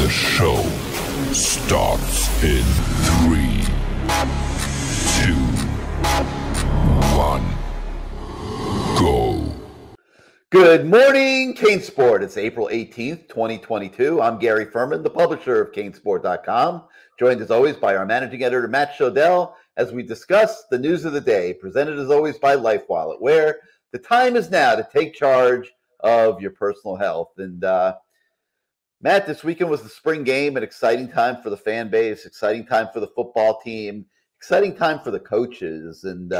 The show starts in 3, 2, 1, go. Good morning, CaneSport. It's April 18th, 2022. I'm Gary Furman, the publisher of CaneSport.com, joined as always by our managing editor, Matt Shodell, as we discuss the news of the day, presented as always by LifeWallet, where the time is now to take charge of your personal health. And Matt, this weekend was the spring game, an exciting time for the fan base, exciting time for the football team, exciting time for the coaches. And,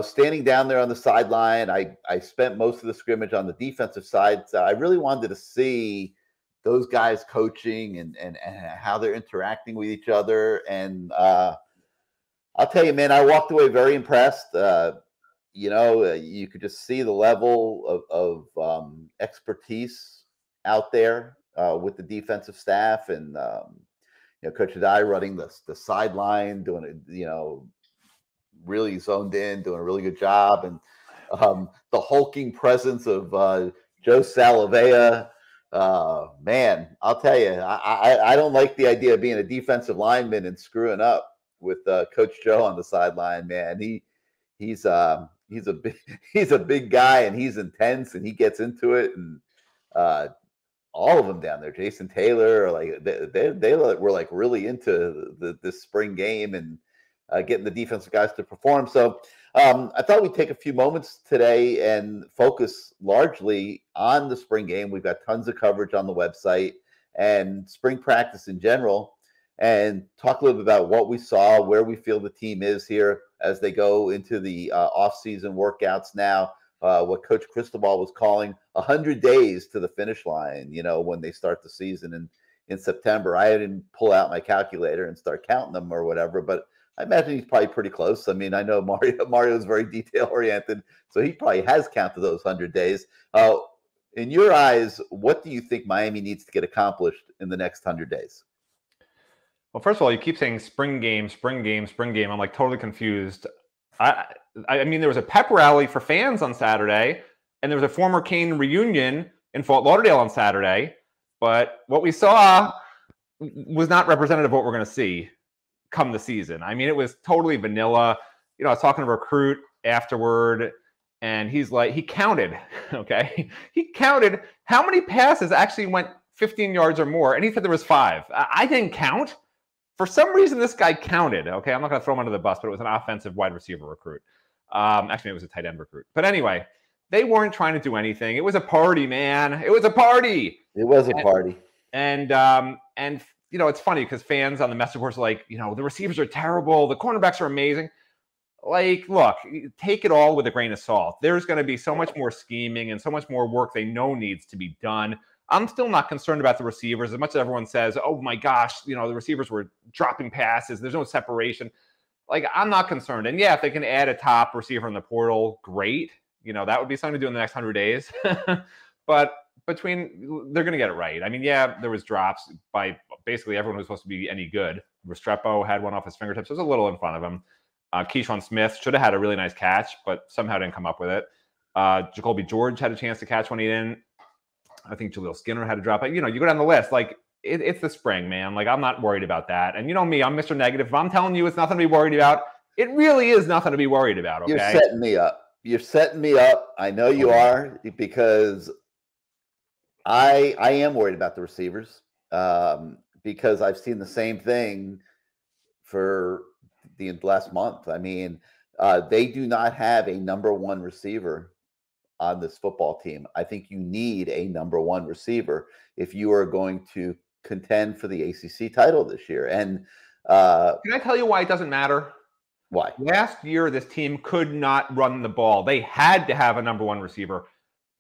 standing down there on the sideline, I spent most of the scrimmage on the defensive side. So I really wanted to see those guys coaching and how they're interacting with each other. And I'll tell you, man, I walked away very impressed. You could just see the level of expertise out there with the defensive staff, and Coach Adai running the sideline, doing it, really zoned in, doing a really good job, and the hulking presence of Joe Salavea. Man, I'll tell you, I don't like the idea of being a defensive lineman and screwing up with Coach Joe on the sideline. Man, he's a big guy, and he's intense, and he gets into it, and all of them down there, Jason Taylor, they were like really into this spring game and getting the defensive guys to perform. So I thought we'd take a few moments today and focus largely on the spring game. We've got tons of coverage on the website and spring practice in general, and talk a little bit about what we saw, where we feel the team is here as they go into the off-season workouts now. What Coach Cristobal was calling 100 days to the finish line, when they start the season in September. I didn't pull out my calculator and start counting them or whatever, but I imagine he's probably pretty close. I mean, I know Mario is very detail-oriented, so he probably has counted those 100 days. In your eyes, what do you think Miami needs to get accomplished in the next 100 days? Well, first of all, you keep saying spring game, spring game, spring game. I'm like totally confused. I mean, there was a pep rally for fans on Saturday, and there was a former Cane reunion in Fort Lauderdale on Saturday. But what we saw was not representative of what we're going to see come the season. I mean, it was totally vanilla. I was talking to a recruit afterward, and he's like, he counted, okay? He counted how many passes actually went 15 yards or more, and he said there was 5. I didn't count. For some reason, this guy counted, okay? I'm not going to throw him under the bus, but it was an offensive wide receiver recruit. Actually, it was a tight end recruit. But anyway, they weren't trying to do anything. It was a party, man. It was a party. It was a party. And it's funny because fans on the message boards are like, the receivers are terrible. The cornerbacks are amazing. Like, look, take it all with a grain of salt. There's going to be so much more scheming and so much more work they know needs to be done. I'm still not concerned about the receivers as much as everyone says, oh my gosh, the receivers were dropping passes. There's no separation. Like, I'm not concerned. And yeah, if they can add a top receiver in the portal, great. That would be something to do in the next 100 days. But they're going to get it right. I mean, yeah, there was drops by basically everyone who was supposed to be any good. Restrepo had one off his fingertips. It was a little in front of him. Keyshawn Smith should have had a really nice catch, but somehow didn't come up with it. Jacoby George had a chance to catch one he didn't. I think Jaleel Skinner had to drop it. You go down the list. Like, it's the spring, man. Like, I'm not worried about that. And you know me, I'm Mr. Negative. If I'm telling you it's nothing to be worried about, it really is nothing to be worried about, okay? You're setting me up. You're setting me up. I know you are, because I am worried about the receivers, because I've seen the same thing for the last month. I mean, they do not have a number one receiver on this football team. I think you need a number one receiver if you are going to contend for the ACC title this year. And can I tell you why it doesn't matter? Why? Last year, this team could not run the ball. They had to have a number one receiver.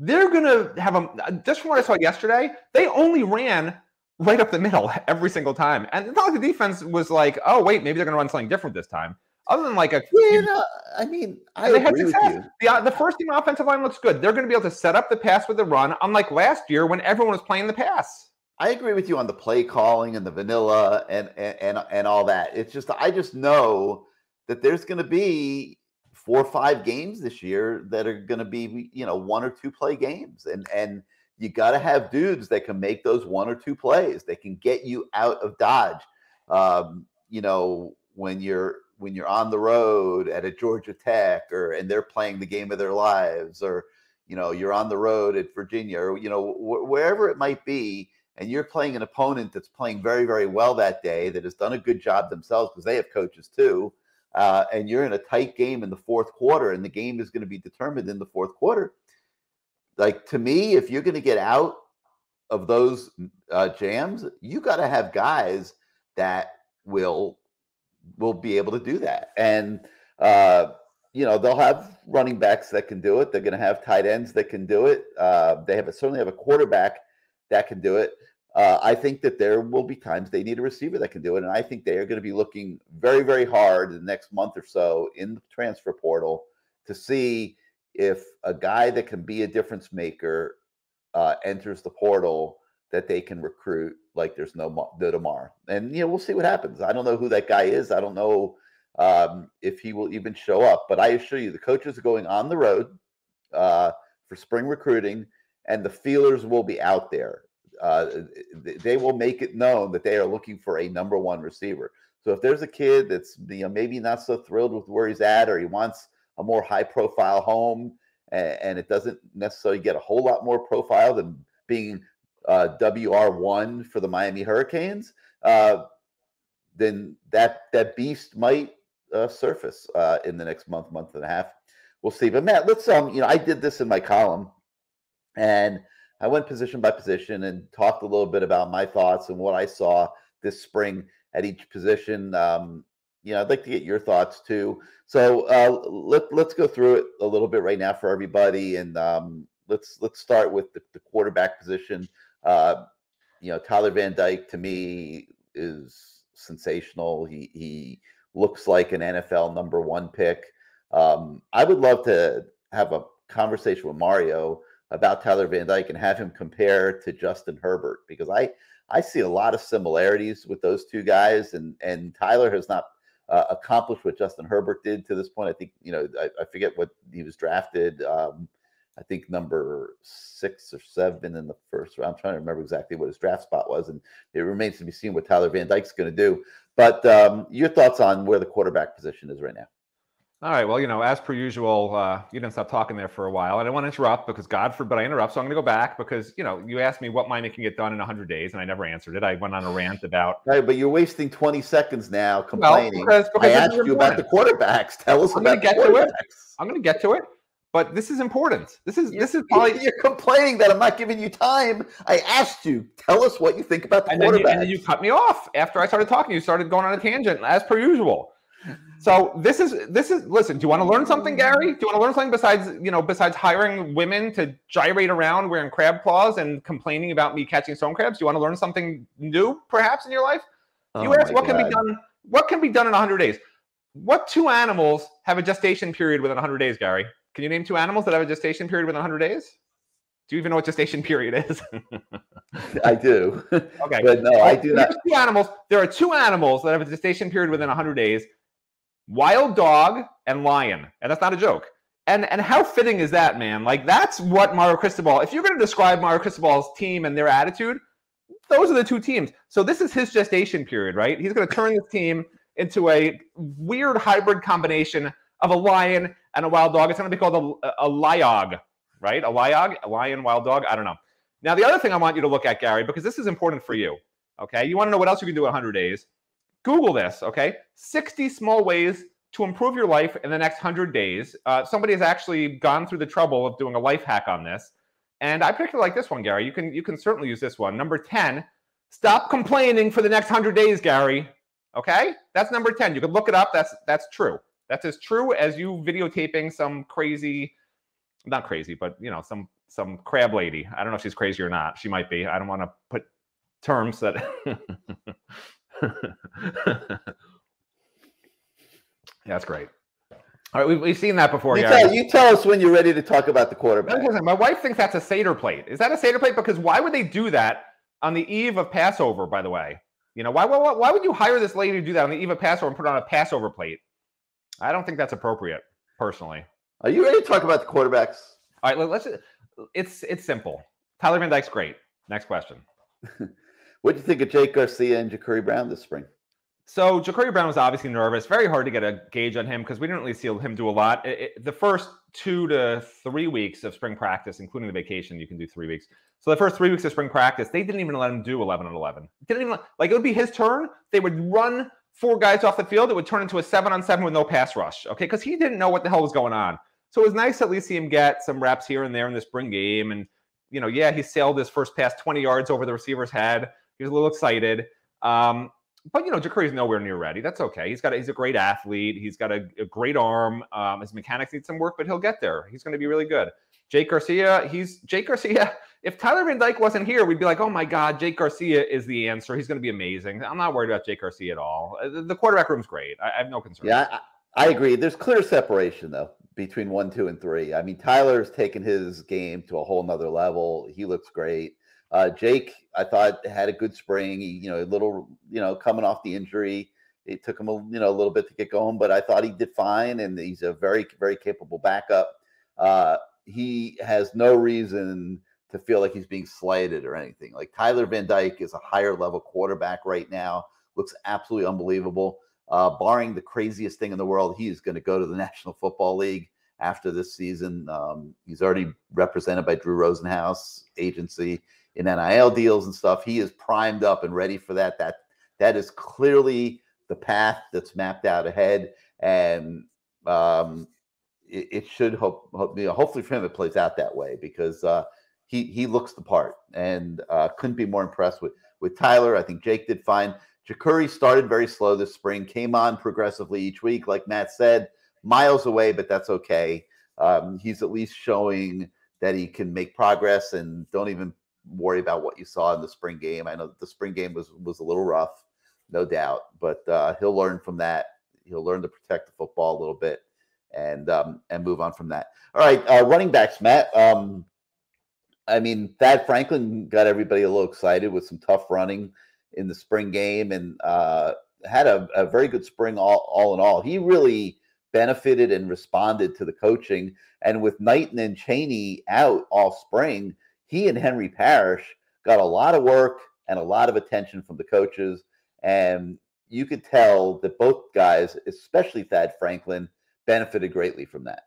They're going to have just from what I saw yesterday, they only ran right up the middle every single time. And it's not like the defense was like, oh, wait, maybe they're going to run something different this time. Other than like I agree with you. The first team offensive line looks good. They're going to be able to set up the pass with the run, unlike last year when everyone was playing the pass. I agree with you on the play calling and the vanilla and all that. It's just, I just know that there's going to be 4 or 5 games this year that are going to be, 1 or 2 play games. And you got to have dudes that can make those 1 or 2 plays. They can get you out of dodge. You know, when you're on the road at a Georgia Tech and they're playing the game of their lives, or, you know, you're on the road at Virginia, or, you know, wherever it might be, and you're playing an opponent that's playing very, very well that day, that has done a good job themselves because they have coaches too, and you're in a tight game in the fourth quarter, and the game is going to be determined in the fourth quarter. Like, to me, if you're going to get out of those jams, you got to have guys that will be able to do that. And, you know, they'll have running backs that can do it. They're going to have tight ends that can do it. They certainly have a quarterback that can do it. I think that there will be times they need a receiver that can do it. And I think they are going to be looking very, very hard the next month or so in the transfer portal to see if a guy that can be a difference maker enters the portal that they can recruit like there's no tomorrow. And, you know, we'll see what happens. I don't know who that guy is. I don't know if he will even show up. But I assure you, the coaches are going on the road for spring recruiting, and the feelers will be out there. They will make it known that they are looking for a number 1 receiver. So if there's a kid that's, you know, maybe not so thrilled with where he's at, or he wants a more high-profile home, and it doesn't necessarily get a whole lot more profile than being WR1 for the Miami Hurricanes, then that beast might surface in the next month and a half. We'll see. But Matt, let's you know, I did this in my column, and I went position by position and talked a little bit about my thoughts and what I saw this spring at each position. You know, I'd like to get your thoughts too. So let's go through it a little bit right now for everybody, and let's start with the quarterback position. You know, Tyler Van Dyke to me is sensational. He looks like an NFL number 1 pick. I would love to have a conversation with Mario about Tyler Van Dyke and have him compare to Justin Herbert, because I see a lot of similarities with those two guys, and Tyler has not accomplished what Justin Herbert did to this point. I think, you know, I forget what he was drafted. I think number 6 or 7 in the first round. I'm trying to remember exactly what his draft spot was, and it remains to be seen what Tyler Van Dyke's going to do. But your thoughts on where the quarterback position is right now? All right. Well, you know, as per usual, you didn't stop talking there for a while. I didn't want to interrupt because God forbid I interrupt. So I'm going to go back because, you know, you asked me what Miami can get done in 100 days, and I never answered it. I went on a rant about. Right, but you're wasting 20 seconds now complaining. Well, because I asked you about the quarterbacks. Tell us about the quarterbacks. I'm going to get to it. But this is important. This is probably you're complaining that I'm not giving you time. I asked you, tell us what you think about the quarterback. And then you cut me off after I started talking. You started going on a tangent as per usual. So this is listen, do you want to learn something, Gary? Do you want to learn something besides hiring women to gyrate around wearing crab claws and complaining about me catching stone crabs? Do you want to learn something new perhaps in your life? You asked what can be done in 100 days. What 2 animals have a gestation period within 100 days, Gary? Can you name 2 animals that have a gestation period within 100 days? Do you even know what gestation period is? I do. Okay. But no, I do not. There are 2 animals that have a gestation period within 100 days. Wild dog and lion. And that's not a joke. And how fitting is that, man? Like, that's what Mario Cristobal, if you're going to describe Mario Cristobal's team and their attitude, those are the 2 teams. So this is his gestation period, right? He's going to turn this team into a weird hybrid combination of a lion and a wild dog. It's going to be called a liog, right? A liog, a lion, wild dog. I don't know. Now, the other thing I want you to look at, Gary, because this is important for you, okay? You want to know what else you can do in 100 days? Google this, okay? 60 small ways to improve your life in the next 100 days. Somebody has actually gone through the trouble of doing a life hack on this. And I particularly like this one, Gary. You can certainly use this one. Number 10, stop complaining for the next 100 days, Gary. Okay? That's number 10. You can look it up. That's true. That's as true as you videotaping some crazy, not crazy, but, you know, some crab lady. I don't know if she's crazy or not. She might be. I don't want to put terms that... That's great. All right, we've seen that before. You tell us when you're ready to talk about the quarterback. Listen, my wife thinks that's a Seder plate. Is that a Seder plate? Because why would they do that on the eve of Passover, by the way? You know, why would you hire this lady to do that on the eve of Passover and put on a Passover plate? I don't think that's appropriate, personally. Are you ready to talk about the quarterbacks? All right, it's simple. Tyler Van Dyke's great. Next question. What do you think of Jake Garcia and Ja'Cory Brown this spring? So Ja'Cory Brown was obviously nervous. Very hard to get a gauge on him because we didn't really see him do a lot. The first 2 to 3 weeks of spring practice, including the vacation, you can do 3 weeks. So the first 3 weeks of spring practice, they didn't even let him do 11 on 11. Didn't even like it would be his turn. They would run 4 guys off the field. It would turn into a 7-on-7 with no pass rush. Okay, because he didn't know what the hell was going on. So it was nice to at least see him get some reps here and there in the spring game. And yeah, he sailed his first pass 20 yards over the receiver's head. He was a little excited. But Ja'Cory's nowhere near ready. That's okay. He's a great athlete. He's got a great arm. His mechanics need some work, but he'll get there. He's going to be really good. Jake Garcia. If Tyler Van Dyke wasn't here, we'd be like, oh my God, Jake Garcia is the answer. He's going to be amazing. I'm not worried about Jake Garcia at all. The quarterback room's great. I have no concern. Yeah, I agree. There's clear separation though between 1, 2, and 3. I mean, Tyler's taken his game to a whole nother level. He looks great. Jake, I thought, had a good spring. He, a little, coming off the injury, it took him a little bit to get going, but I thought he did fine, and he's a very, very capable backup. He has no reason to feel like he's being slighted or anything. Like Tyler Van Dyke is a higher level quarterback right now. Looks absolutely unbelievable. Barring the craziest thing in the world, he is going to go to the National Football League after this season. He's already represented by Drew Rosenhaus agency in NIL deals and stuff. He is primed up and ready for that. That is clearly the path that's mapped out ahead, and it should hopefully for him it plays out that way because he looks the part, and couldn't be more impressed with Tyler. I think Jake did fine. Ja'Cory started very slow this spring, came on progressively each week, like Matt said, miles away, but that's okay. He's at least showing that he can make progress, and don't even worry about what you saw in the spring game. I know the spring game was a little rough, no doubt, but he'll learn from that. He'll learn to protect the football a little bit and move on from that. All right, running backs, Matt. I mean, Thad Franklin got everybody a little excited with some tough running in the spring game, and had a very good spring all in all. He really benefited and responded to the coaching, and with Knighton and Chaney out all spring, he and Henry Parrish got a lot of work and a lot of attention from the coaches. And you could tell that both guys, especially Thad Franklin, benefited greatly from that.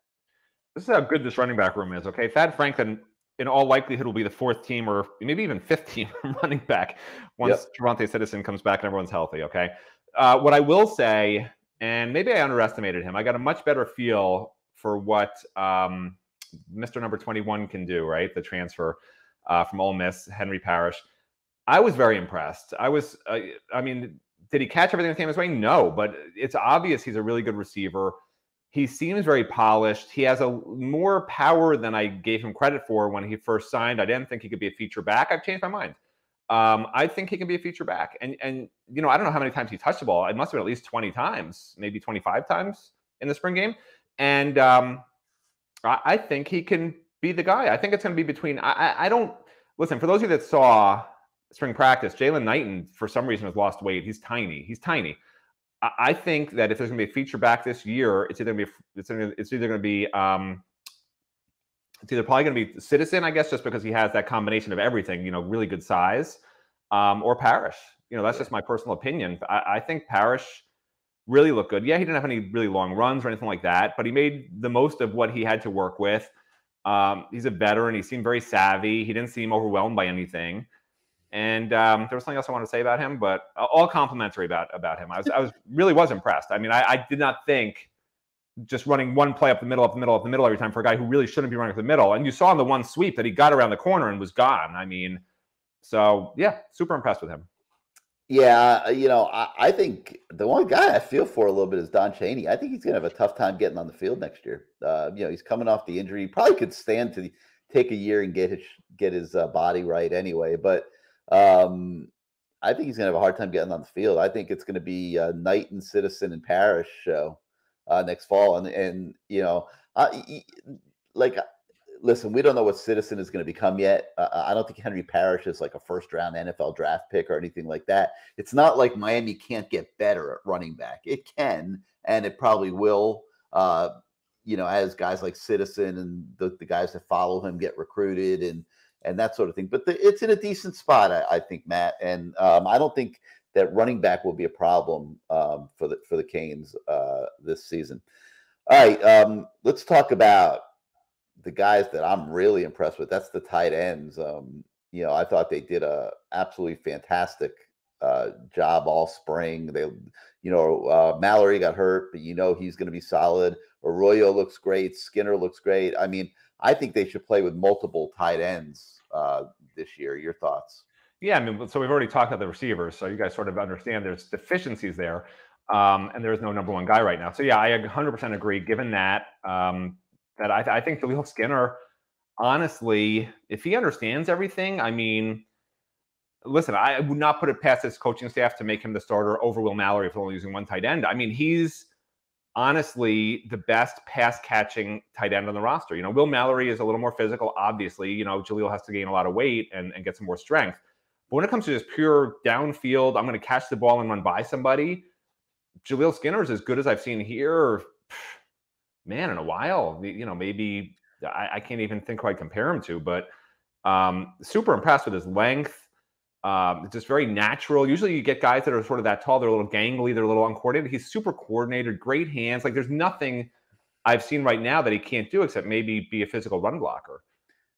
This is how good this running back room is, okay? Thad Franklin, in all likelihood, will be the 4th team or maybe even 5th team running back once Javonte Citizen comes back and everyone's healthy, okay? What I will say, and maybe I underestimated him, I got a much better feel for what Mr. Number 21 can do, right? The transfer from Ole Miss, Henry Parrish. I was very impressed. I mean, did he catch everything that came his way? No, but it's obvious he's a really good receiver. He seems very polished. He has more power than I gave him credit for when he first signed. I didn't think he could be a feature back. I've changed my mind. I think he can be a feature back. And I don't know how many times he touched the ball. It must have been at least 20 times, maybe 25 times in the spring game. And I think he can be the guy. I think it's going to be between. I don't listen. For those of you that saw spring practice, Jalen Knighton for some reason has lost weight. He's tiny. I think that if there's going to be a feature back this year, it's either probably going to be Citizen, I guess, just because he has that combination of everything. Really good size, or Parrish. That's just my personal opinion. I think Parrish really looked good. Yeah, he didn't have any really long runs or anything like that, but he made the most of what he had to work with. He's a veteran. He seemed very savvy. He didn't seem overwhelmed by anything. And there was something else I want to say about him, but all complimentary about him. I really was impressed. I mean, I did not think just running one play up the middle every time for a guy who really shouldn't be running up the middle. And you saw in the one sweep that he got around the corner and was gone. I mean, so yeah, super impressed with him. Yeah, I think the one guy I feel for a little bit is Don Chaney. I think he's going to have a tough time getting on the field next year. He's coming off the injury. He probably could stand to take a year and get his body right anyway. But I think he's going to have a hard time getting on the field. I think it's going to be Knighton, Citizen, and Parrish show next fall. Listen, we don't know what Citizen is going to become yet. I don't think Henry Parrish is like a first-round NFL draft pick or anything like that. It's not like Miami can't get better at running back. It can, and it probably will, as guys like Citizen and the guys that follow him get recruited. and that sort of thing. But it's in a decent spot, I think, Matt. And I don't think that running back will be a problem for the Canes this season. All right, let's talk about the guys that I'm really impressed with. That's the tight ends. I thought they did a absolutely fantastic job all spring. Mallory got hurt, but he's going to be solid. Arroyo looks great. Skinner looks great. I mean, I think they should play with multiple tight ends this year. Your thoughts? Yeah, I mean, so we've already talked about the receivers, so you guys sort of understand there's deficiencies there, and there's no number one guy right now. So yeah, I 100% agree. Given that, I think Jaleel Skinner, honestly, if he understands everything, I mean, listen, I would not put it past this coaching staff to make him the starter over Will Mallory if they're only using one tight end. I mean, he's honestly the best pass catching tight end on the roster. Will Mallory is a little more physical, obviously. Jaleel has to gain a lot of weight and get some more strength. But when it comes to just pure downfield, I'm going to catch the ball and run by somebody, Jaleel Skinner is as good as I've seen here, man, in a while. Maybe I can't even think who I'd compare him to, but super impressed with his length. Just very natural. Usually you get guys that are sort of that tall, they're a little gangly, they're a little uncoordinated. He's super coordinated, great hands. Like, there's nothing I've seen right now that he can't do except maybe be a physical run blocker.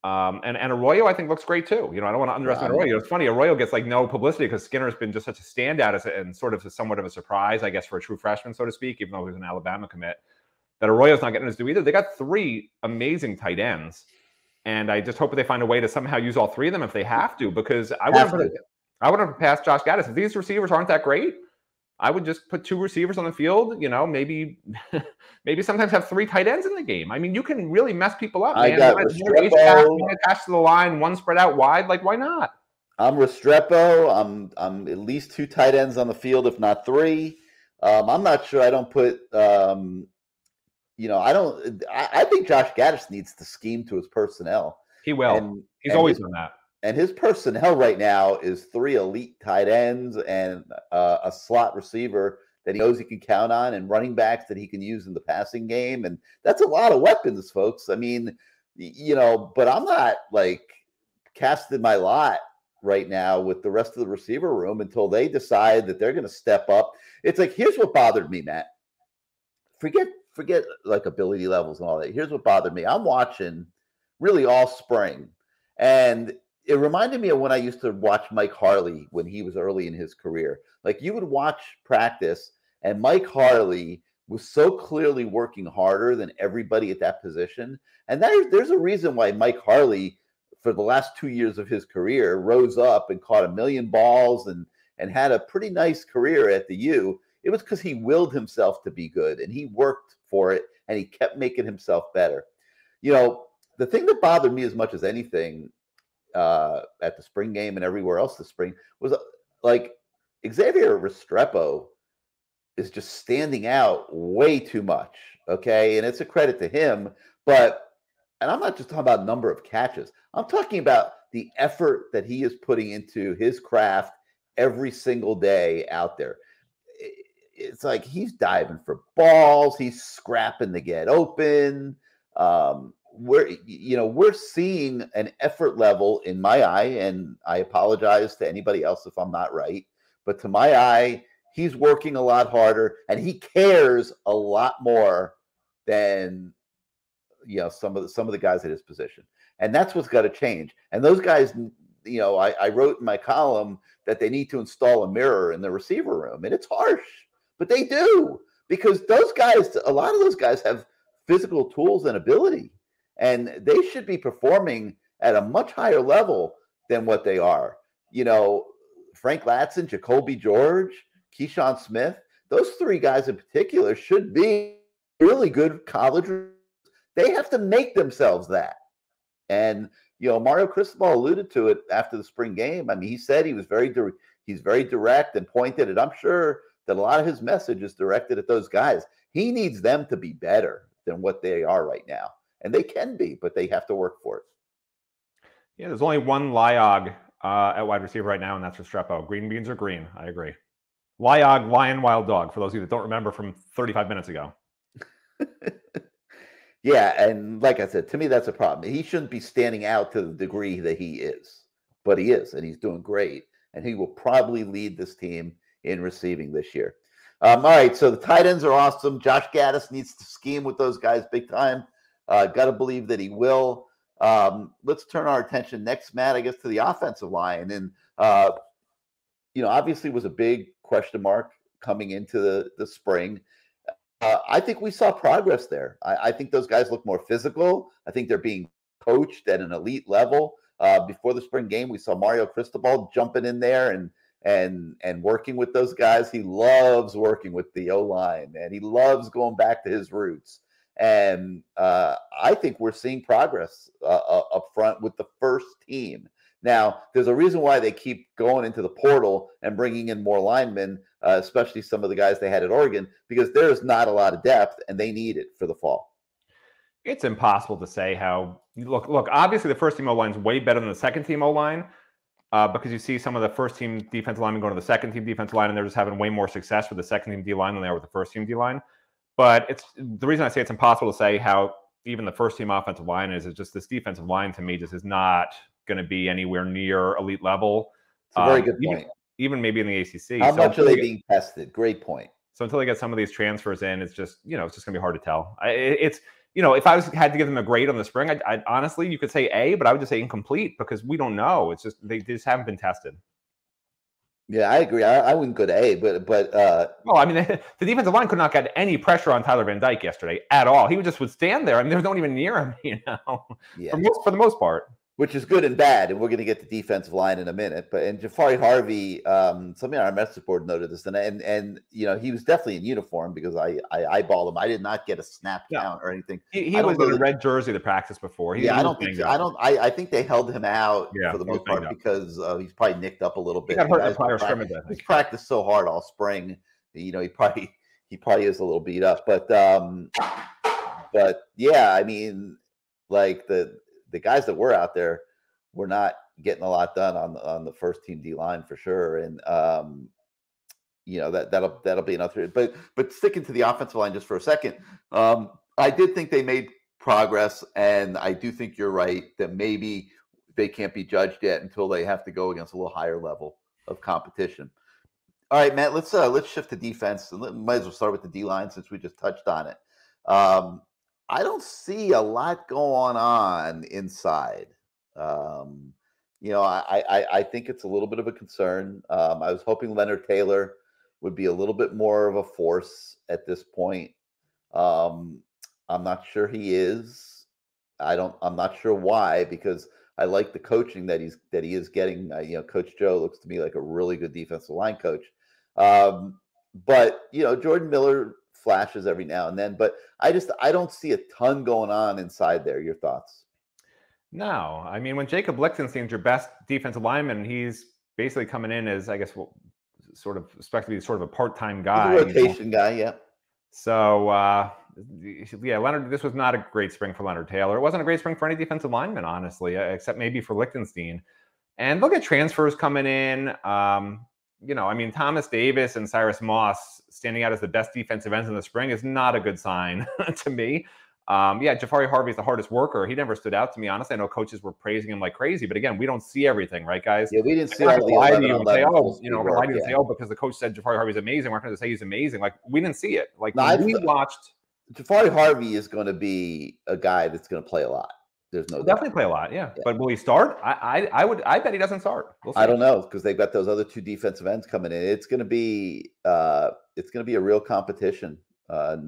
And Arroyo, I think, looks great too. I don't want to underestimate Arroyo. It's funny, Arroyo gets like no publicity because Skinner's been just such a standout and sort of somewhat of a surprise, I guess, for a true freshman, so to speak, even though he was an Alabama commit, that Arroyo's not getting his due either. They got 3 amazing tight ends, and I just hope that they find a way to somehow use all 3 of them if they have to, because I wouldn't have passed Josh Gaddis. If these receivers aren't that great, I would just put 2 receivers on the field, maybe sometimes have 3 tight ends in the game. I mean, you can really mess people up, man. I got Restrepo. One attached to the line, one spread out wide. Like, why not? I'm Restrepo. I'm at least 2 tight ends on the field, if not 3. I'm not sure. I don't put. I think Josh Gaddis needs to scheme to his personnel. He will. He's always done that. And his personnel right now is 3 elite tight ends and a slot receiver that he knows he can count on, and running backs that he can use in the passing game. And that's a lot of weapons, folks. I mean, but I'm not like casting my lot right now with the rest of the receiver room until they decide that they're going to step up. It's like, here's what bothered me, Matt. Forget like ability levels and all that. Here's what bothered me. I'm watching really all spring, and it reminded me of when I used to watch Mike Harley when he was early in his career. Like, you would watch practice, and Mike Harley was so clearly working harder than everybody at that position. And there's a reason why Mike Harley, for the last 2 years of his career, rose up and caught 1 million balls and had a pretty nice career at the U. It was because he willed himself to be good, and he worked for it, and he kept making himself better. The thing that bothered me as much as anything at the spring game and everywhere else this spring was like Xavier Restrepo is just standing out way too much. Okay. And it's a credit to him, and I'm not just talking about number of catches. I'm talking about the effort that he is putting into his craft every single day out there. It's like he's diving for balls. He's scrapping to get open. We're seeing an effort level in my eye, and I apologize to anybody else if I'm not right, but to my eye, he's working a lot harder, and he cares a lot more than some of the guys at his position, and that's what's got to change. And those guys, I wrote in my column that they need to install a mirror in the receiver room, and it's harsh, but they do, because those guys, a lot of those guys have physical tools and ability. And they should be performing at a much higher level than what they are. Frank Latson, Jacoby George, Keyshawn Smith, those 3 guys in particular should be really good college. They have to make themselves that. And, Mario Cristobal alluded to it after the spring game. I mean, he said he's very direct and pointed, and I'm sure that a lot of his message is directed at those guys. He needs them to be better than what they are right now. And they can be, but they have to work for it. Yeah, there's only one Liog at wide receiver right now, and that's Restrepo. Green beans are green. I agree. Liog, lion, wild dog, for those of you that don't remember from 35 minutes ago. Yeah, and like I said, to me, that's a problem. He shouldn't be standing out to the degree that he is, but he is, and he's doing great. And he will probably lead this team in receiving this year. All right, so the tight ends are awesome. Josh Gaddis needs to scheme with those guys big time. Got to believe that he will. Let's turn our attention next, Matt, I guess, to the offensive line. And, obviously was a big question mark coming into the spring. I think we saw progress there. I think those guys look more physical. I think they're being coached at an elite level. Before the spring game, we saw Mario Cristobal jumping in there and working with those guys. He loves working with the O-line, and he loves going back to his roots. And I think we're seeing progress up front with the first team. Now, there's a reason why they keep going into the portal and bringing in more linemen, especially some of the guys they had at Oregon, because there's not a lot of depth, and they need it for the fall. It's impossible to say how. Look. Obviously, the first team O line is way better than the second team O line because you see some of the first team defensive linemen going to the second team defensive line, and they're just having way more success with the second team D line than they are with the first team D line. But it's the reason I say it's impossible to say how even the first team offensive line is just this defensive line to me just is not going to be anywhere near elite level. It's a very good point. Even maybe in the ACC. How much are they being tested? Great point. So until they get some of these transfers in, it's just it's just going to be hard to tell. It's if I had to give them a grade on the spring, I'd honestly, you could say A, but I would just say incomplete because we don't know. It's just they just haven't been tested. Yeah, I agree. I wouldn't go to A, but well, I mean, the defensive line could not get any pressure on Tyler Van Dyke yesterday at all. He would stand there. I mean, there was no one even near him, Yeah. for the most part. Which is good and bad, and we're going to get the defensive line in a minute. And Jahfari Harvey, somebody on our message board noted this, and he was definitely in uniform because I eyeballed him. I did not get a snap count or anything. He was in a red jersey to practice before. I think they held him out for the most part because he's probably nicked up a little bit. He got hurt in the prior scrimmage. He's practiced so hard all spring. He probably is a little beat up. But yeah, I mean, like the guys that were out there were not getting a lot done on the first team D line for sure. And that'll be another. But sticking to the offensive line just for a second, I did think they made progress, and I do think you're right that maybe they can't be judged yet until they have to go against a little higher level of competition. All right, Matt, let's shift to defense, and might as well start with the D line since we just touched on it. I don't see a lot going on inside. I think it's a little bit of a concern. I was hoping Leonard Taylor would be a little bit more of a force at this point. I'm not sure he is. I'm not sure why, because I like the coaching that he is getting. Coach Joe looks to me like a really good defensive line coach. But Jordan Miller flashes every now and then, but I don't see a ton going on inside there. Your thoughts? No, I mean, when Jacob Lichtenstein's your best defensive lineman, he's basically coming in as, I guess, sort of expected to be sort of a part-time guy, rotation guy, yeah. So Leonard, this was not a great spring for Leonard Taylor. It wasn't a great spring for any defensive lineman, honestly, except maybe for Lichtenstein. And look at transfers coming in. I mean, Thomas Davis and Cyrus Moss standing out as the best defensive ends in the spring is not a good sign to me. Jahfari Harvey is the hardest worker. He never stood out to me, honestly. I know coaches were praising him like crazy, but again, we don't see everything, right, guys? Yeah, we didn't see all the lie to you and say, because the coach said Jahfari Harvey is amazing. We're not going to say he's amazing. Like, we didn't see it. Like, we watched. Jahfari Harvey is going to be a guy that's going to play a lot. There's no definitely play a lot, yeah. But will he start? I bet he doesn't start. We'll see. I don't know, because they've got those other two defensive ends coming in. It's going to be a real competition in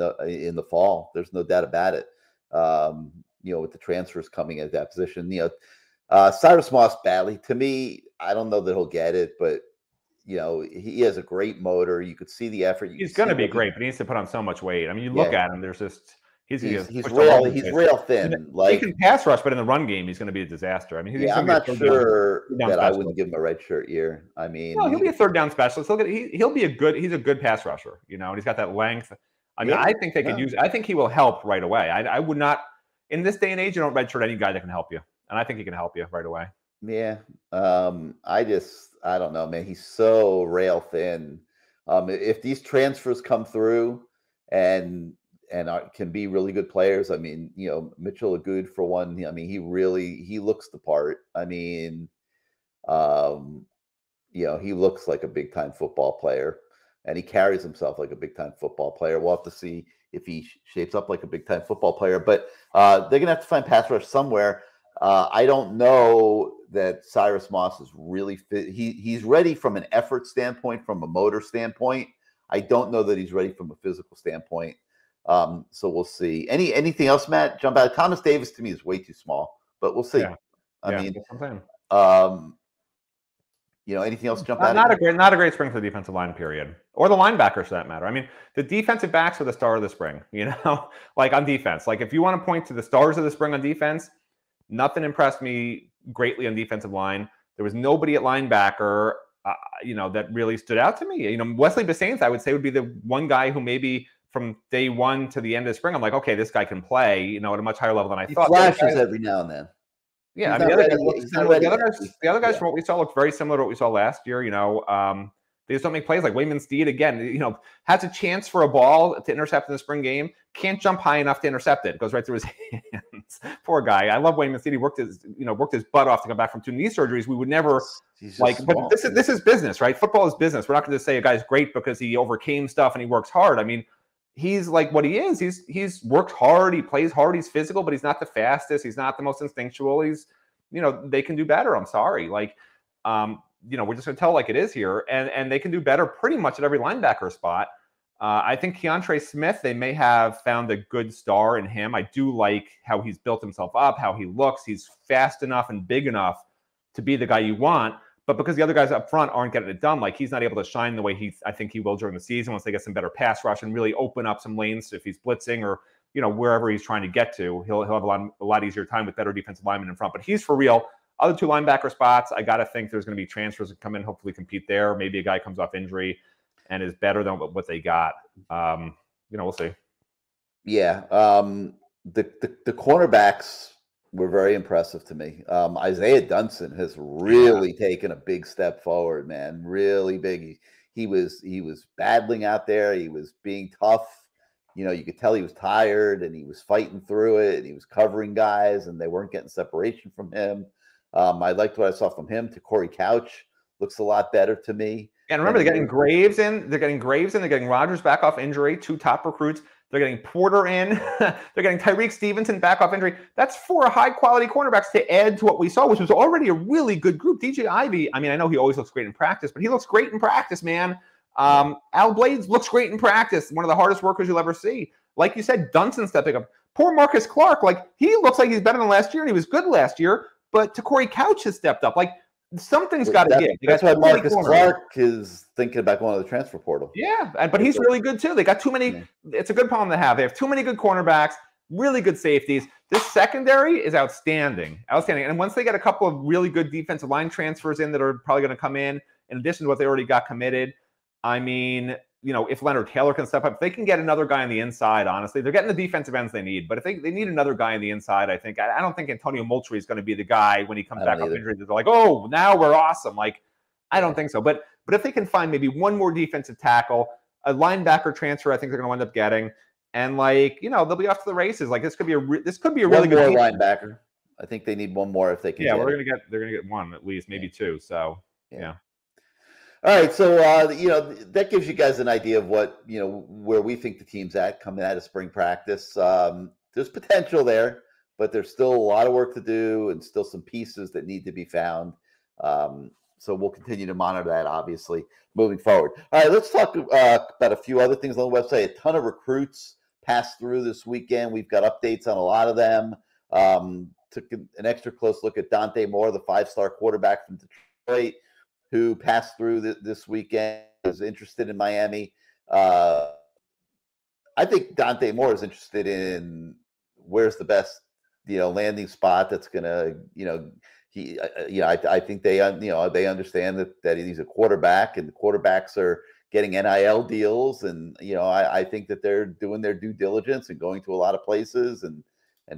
the fall. There's no doubt about it. With the transfers coming at that position, Cyrus Moss badly. To me, I don't know that he'll get it, but he has a great motor. You could see the effort. He's going to be great, but he needs to put on so much weight. I mean, you look at him. There's just. He's real thin. He can pass rush, but in the run game, he's going to be a disaster. I mean, I'm not sure that I wouldn't give him a red shirt year. I mean, he'll be a third down specialist. He'll be he's a good pass rusher. And he's got that length. I mean, I think they could use. I think he will help right away. I would not in this day and age. You don't redshirt any guy that can help you, and I think he can help you right away. Yeah. I don't know, man. He's so rail thin. If these transfers come through and can be really good players. I mean, Mitchell Agood for one. I mean, he looks the part. I mean, he looks like a big time football player, and he carries himself like a big time football player. We'll have to see if he shapes up like a big time football player. But they're gonna have to find pass rush somewhere. I don't know that Cyrus Moss is really fit. He's ready from an effort standpoint, from a motor standpoint. I don't know that he's ready from a physical standpoint. So we'll see. Anything else, Matt? Jump out. Thomas Davis to me is way too small, but we'll see. Yeah. I mean, that's what I'm saying. Anything else jump out? Not a great spring for the defensive line, period, or the linebackers for that matter. I mean, the defensive backs are the star of the spring. Like on defense. Like if you want to point to the stars of the spring on defense, nothing impressed me greatly on defensive line. There was nobody at linebacker, that really stood out to me. Wesley Bissainthe, I would say, would be the one guy who maybe from day one to the end of the spring, I'm like, okay, this guy can play, at a much higher level than I thought. He flashes every now and then. Yeah, I mean, the other guys from what we saw looked very similar to what we saw last year. They just don't make plays. Like Wayman Steed, again, has a chance for a ball to intercept in the spring game, can't jump high enough to intercept it. It goes right through his hands. Poor guy. I love Wayman Steed. He worked his butt off to come back from 2 knee surgeries. We would never but this is business, right? Football is business. We're not going to say a guy's great because he overcame stuff and he works hard. I mean, he's like what he is. He's worked hard. He plays hard. He's physical, but he's not the fastest. He's not the most instinctual. He's, they can do better. I'm sorry. Like, we're just going to tell like it is here. And they can do better pretty much at every linebacker spot. I think Keontre Smith, they may have found a good star in him. I do like how he's built himself up, how he looks. He's fast enough and big enough to be the guy you want. But because the other guys up front aren't getting it done, like he's not able to shine the way I think he will during the season once they get some better pass rush and really open up some lanes if he's blitzing or, wherever he's trying to get to. He'll have a lot easier time with better defensive linemen in front. But he's for real. Other 2 linebacker spots, I got to think there's going to be transfers that come in, hopefully compete there. Maybe a guy comes off injury and is better than what they got. We'll see. Yeah. The cornerbacks were very impressive to me. Isaiah Dunson has really taken a big step forward, man. Really big. He was battling out there. He was being tough. You could tell he was tired and he was fighting through it and he was covering guys and they weren't getting separation from him. I liked what I saw from him. To Corey Couch looks a lot better to me. And remember, they're getting Graves in. They're getting Rodgers back off injury, 2 top recruits. They're getting Porter in. They're getting Tyreek Stevenson back off injury. That's 4 high-quality cornerbacks to add to what we saw, which was already a really good group. DJ Ivey, I mean, I know he always looks great in practice, but he looks great in practice, man. Al Blades looks great in practice. One of the hardest workers you'll ever see. Like you said, Dunson stepping up. Poor Marcus Clark, like he looks like he's better than last year, and he was good last year. But Corey Couch has stepped up. Like something's got to give. That's why Marcus Clark is thinking about going to the transfer portal. Yeah, but he's really good too. They got too many. It's a good problem to have. They have too many good cornerbacks, really good safeties. This secondary is outstanding. And once they get a couple of really good defensive line transfers in that are probably going to come in addition to what they already got committed, I mean, if Leonard Taylor can step up, if they can get another guy on the inside, honestly, they're getting the defensive ends they need. But if they need another guy on the inside, I think I don't think Antonio Moultrie is going to be the guy when he comes back off injury. They're like, oh, now we're awesome. Like, I don't think so. But if they can find maybe one more defensive tackle, a linebacker transfer, I think they're going to wind up getting, and they'll be off to the races. Like this could be a really good linebacker. I think they need one more if they can. Yeah, they're gonna get one at least, maybe 2. So yeah. All right, so that gives you guys an idea of what where we think the team's at coming out of spring practice. There's potential there, but there's still a lot of work to do and still some pieces that need to be found. So we'll continue to monitor that, obviously, moving forward. All right, let's talk about a few other things on the website. A ton of recruits passed through this weekend. We've got updates on a lot of them. Took an extra close look at Dante Moore, the 5-star quarterback from Detroit, who passed through this weekend, was interested in Miami. I think Dante Moore is interested in where's the best, landing spot that's going to, I think they understand that he's a quarterback and the quarterbacks are getting NIL deals. And, I think that they're doing their due diligence and going to a lot of places and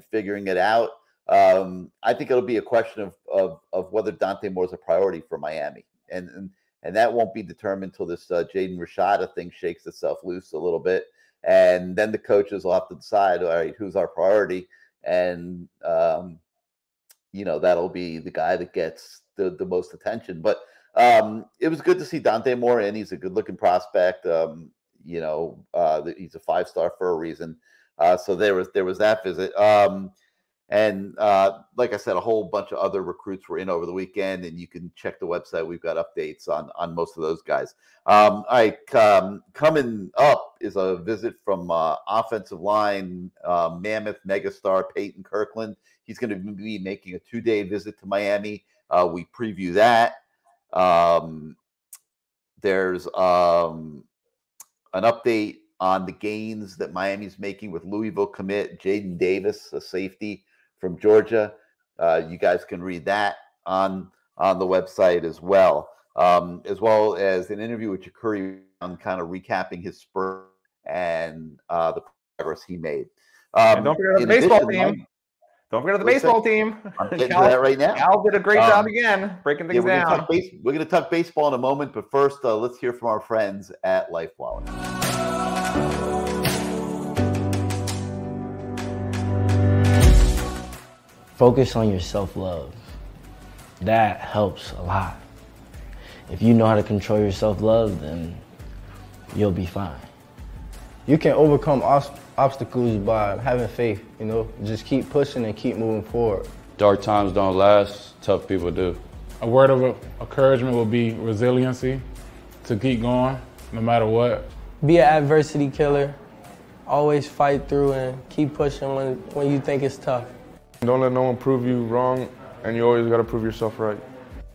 figuring it out. I think it'll be a question of whether Dante Moore is a priority for Miami. And that won't be determined until this Jaden Rashada thing shakes itself loose a little bit. and then the coaches will have to decide, all right, who's our priority, and that'll be the guy that gets the most attention. But it was good to see Dante Moore in. He's a good-looking prospect. He's a 5-star for a reason. So there was that visit. And like I said, a whole bunch of other recruits were in over the weekend, and you can check the website. We've got updates on most of those guys. All right, coming up is a visit from offensive line mammoth megastar Peyton Kirkland. He's going to be making a 2-day visit to Miami. We preview that. There's an update on the gains that Miami's making with Louisville commit Jaden Davis, a safety from Georgia. You guys can read that on the website as well as an interview with Jacurri on kind of recapping his spurt and the progress he made. And don't forget the baseball team. Don't forget the baseball team. I'm getting to that right now. Cal did a great job again, breaking things down. We're going to talk baseball in a moment, but first, let's hear from our friends at Life Wallet. Focus on your self-love. That helps a lot. If you know how to control your self-love, then you'll be fine. You can overcome obstacles by having faith, just keep pushing and keep moving forward. Dark times don't last, tough people do. A word of encouragement would be resiliency, to keep going no matter what. Be an adversity killer. Always fight through and keep pushing when you think it's tough. Don't let no one prove you wrong, and you always got to prove yourself right.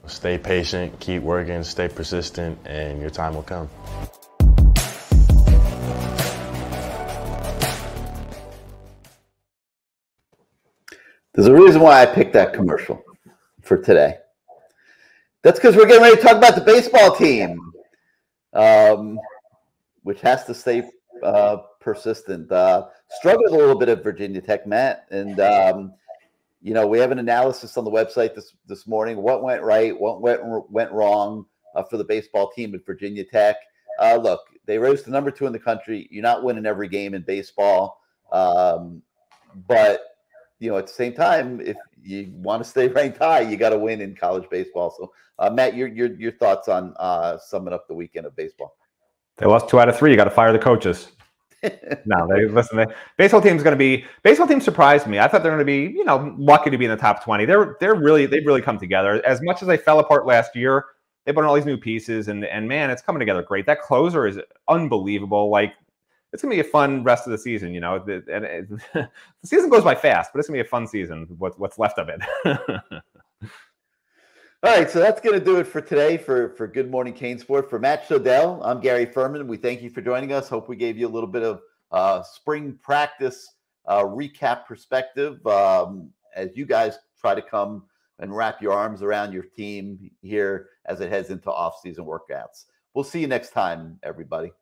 Stay patient, keep working, stay persistent, and your time will come. There's a reason why I picked that commercial for today. That's because we're getting ready to talk about the baseball team, which has to stay persistent. Struggled a little bit at Virginia Tech, Matt, and we have an analysis on the website this morning. What went right? What went wrong for the baseball team at Virginia Tech? Look, they rose to number 2 in the country. You're not winning every game in baseball, but at the same time, if you want to stay ranked high, you got to win in college baseball. So, Matt, your thoughts on summing up the weekend of baseball? They lost 2 out of 3. You got to fire the coaches. No, the baseball team surprised me. I thought they're going to be, lucky to be in the top 20. They've really come together. As much as they fell apart last year, they put in all these new pieces, and man, it's coming together great. That closer is unbelievable. Like, it's gonna be a fun rest of the season, the season goes by fast, but it's gonna be a fun season. What's left of it. All right, so that's going to do it for today for Good Morning Cane Sport. For Matt Shodell, I'm Gary Furman. We thank you for joining us. Hope we gave you a little bit of spring practice recap perspective as you guys try to come and wrap your arms around your team here as it heads into off-season workouts. We'll see you next time, everybody.